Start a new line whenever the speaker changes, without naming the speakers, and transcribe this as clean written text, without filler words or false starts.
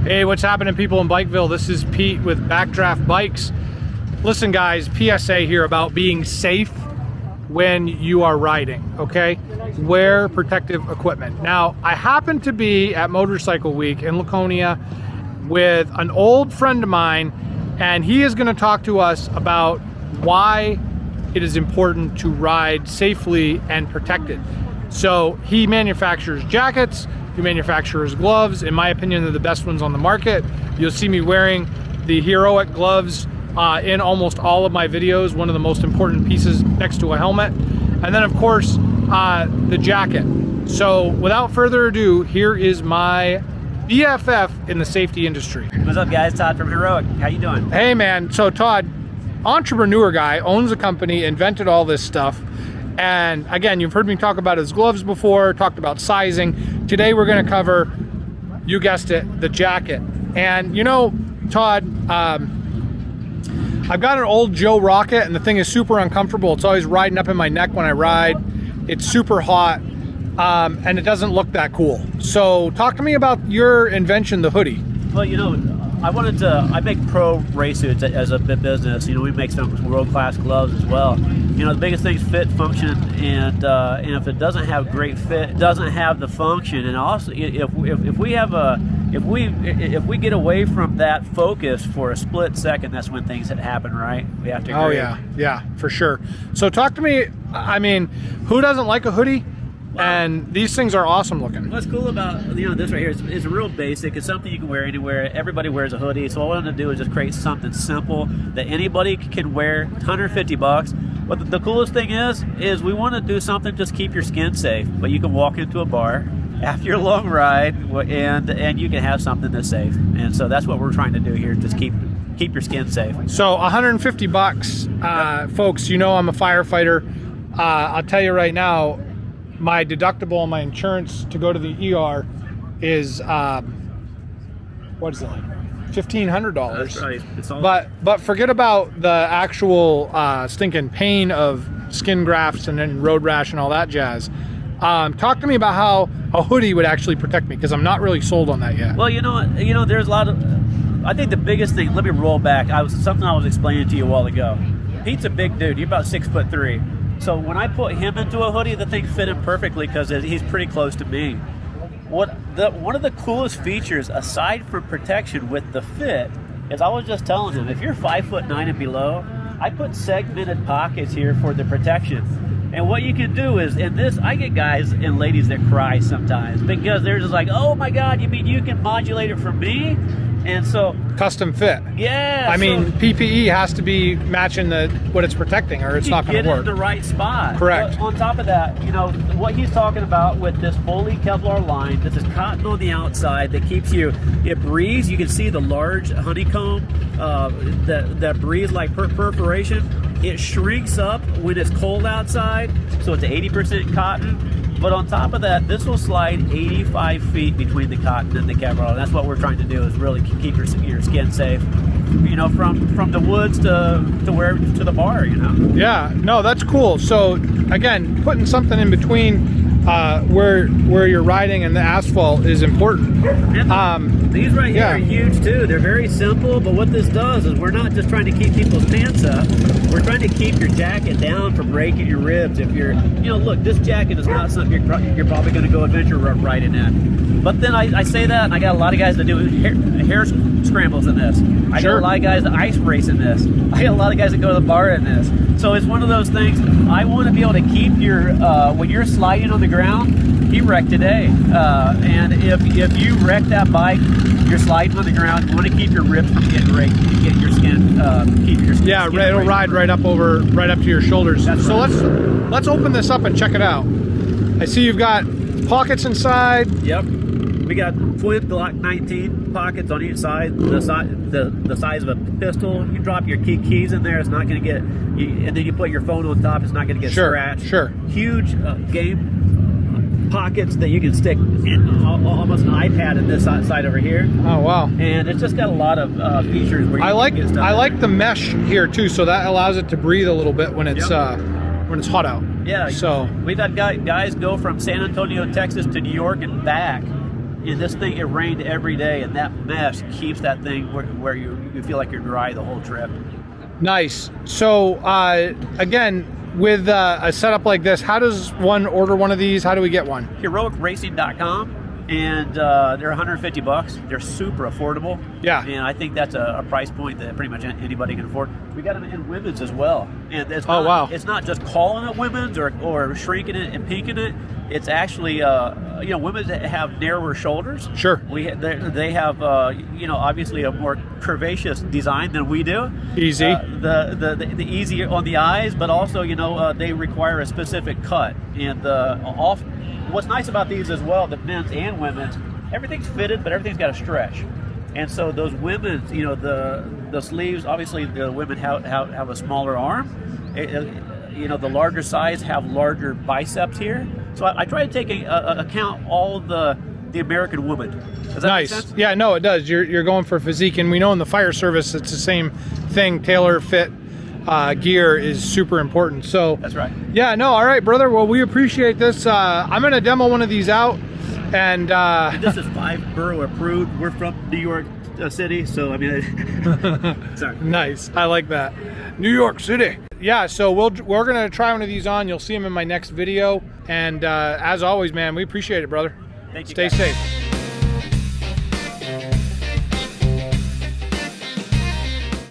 Hey, what's happening, people in Bikeville? This is Pete with Backdraft Bikes. Listen, guys, PSA here about being safe when you are riding, okay? Wear protective equipment. Now, I happen to be at Motorcycle Week in Laconia with an old friend of mine, and he is gonna talk to us about why it is important to ride safely and protected. So he manufactures jackets, he manufactures gloves. In my opinion, they're the best ones on the market. You'll see me wearing the heroic gloves in almost all of my videos, one of the most important pieces next to a helmet. And then of course, the jacket. So without further ado, here is my BFF in the safety industry.
What's up, guys? Todd from Heroic. How you doing?
Hey man, so Todd, entrepreneur guy, owns a company, invented all this stuff. And again, you've heard me talk about his gloves before, talked about sizing. Today we're gonna cover, you guessed it, the jacket. And you know, Todd, I've got an old Joe Rocket and the thing is super uncomfortable. It's always riding up in my neck when I ride. It's super hot and it doesn't look that cool. So talk to me about your invention, the Hoodie.
Well, you know, I make pro race suits as a business. You know, we make some world-class gloves as well. You know, the biggest thing is fit, function, and if it doesn't have great fit, it doesn't have the function. And also, if we get away from that focus for a split second, that's when things happen, right? We have to agree.
Oh yeah, for sure. So talk to me. I mean, who doesn't like a hoodie? And these things are awesome looking.
What's cool about this right here is real basic. It's something you can wear anywhere. Everybody wears a hoodie. So all I wanted to do is just create something simple that anybody can wear. 150 bucks. But the coolest thing is we want to do something just keep your skin safe. But you can walk into a bar after your long ride and you can have something that's safe. And so that's what we're trying to do here. Just keep your skin safe.
So 150 bucks, folks. You know I'm a firefighter. I'll tell you right now, my deductible on my insurance to go to the ER is what is it, like $1,500?
That's right. It's all
but forget about the actual stinking pain of skin grafts and then road rash and all that jazz. Talk to me about how a hoodie would actually protect me, because I'm not really sold on that yet.
Well, you know what? There's a lot of. I think the biggest thing. Let me roll back. Something I was explaining to you a while ago. Pete's a big dude. You're about 6'3". So when I put him into a hoodie, the thing fit him perfectly because he's pretty close to me. One of the coolest features, aside from protection with the fit, is I was just telling him, if you're 5'9" and below, I put segmented pockets here for the protection. And what you can do is, in this, I get guys and ladies that cry sometimes because they're just like, oh my God, you mean you can modulate it for me? And so
custom fit.
Yeah.
I mean, PPE has to be matching what it's protecting, or it's not going to work.
Get it in the right spot.
Correct.
But on top of that, what he's talking about with this fully Kevlar line, this is cotton on the outside that keeps it breathes. You can see the large honeycomb that breathes like perforation. It shrinks up when it's cold outside, so it's 80% cotton. But on top of that, this will slide 85 feet between the cotton and the Kevlar. And that's what we're trying to do, is really keep your skin safe. From the woods to the bar.
Yeah, no, that's cool. So again, putting something in between where you're riding and the asphalt is important.
These right here are huge too. They're very simple, but what this does is we're not just trying to keep people's pants up. We're trying to keep your jacket down from breaking your ribs. If you're, look, this jacket is not something you're probably going to go adventure riding in. But then I say that, and I got a lot of guys that do hair scrambles in this. I got a lot of guys that ice race in this. I got a lot of guys that go to the bar in this. So it's one of those things. I want to be able to keep your when you're sliding on the ground. He wrecked today, and if you wreck that bike, you're sliding on the ground. You want to keep your ribs from getting raked, get your skin, keep your skin.
Yeah, it'll ride right up to your shoulders. So let's open this up and check it out. I see you've got pockets inside.
Yep. We got twin Glock 19 pockets on each side, the size of a pistol. You drop your keys in there, it's not going to get, and then you put your phone on top, it's not going to get scratched.
Sure.
Huge game pockets that you can stick in almost an iPad in this side over here.
Oh wow!
And it's just got a lot of features. Where
I like the mesh here too, so that allows it to breathe a little bit when it's hot out.
Yeah.
So
we've had guys go from San Antonio, Texas to New York and back this thing, it rained every day, and that mesh keeps that thing where you feel like you're dry the whole trip.
Nice. So again, with a setup like this, how does one order one of these? How do we get one?
HeroicRacing.com, and they're $150. They're super affordable.
Yeah.
And I think that's a price point that pretty much anybody can afford. We got them in women's as well. And it's
oh, wow.
It's not just calling it women's or shrinking it and pinking it. It's actually, women that have narrower shoulders.
Sure.
They have, obviously a more curvaceous design than we do.
Easy.
The easy on the eyes, but also, they require a specific cut. And what's nice about these as well, the men's and women's, everything's fitted, but everything's got a stretch. And so those women's, the sleeves, obviously the women have a smaller arm. The larger size have larger biceps here. So I try to take account all the American woman. Does that
nice.
make sense?
Yeah, no, it does. You're going for physique, and we know in the fire service it's the same thing. Tailor fit gear is super important. So
that's right.
Yeah, no, all right, brother. Well, we appreciate this. I'm gonna demo one of these out, and
this is 5 borough approved. We're from New York City, so I mean, sorry.
Nice. I like that. New York City. Yeah, so we're gonna try one of these on. You'll see them in my next video. And as always, man, we appreciate it, brother.
Thank you.
Stay safe.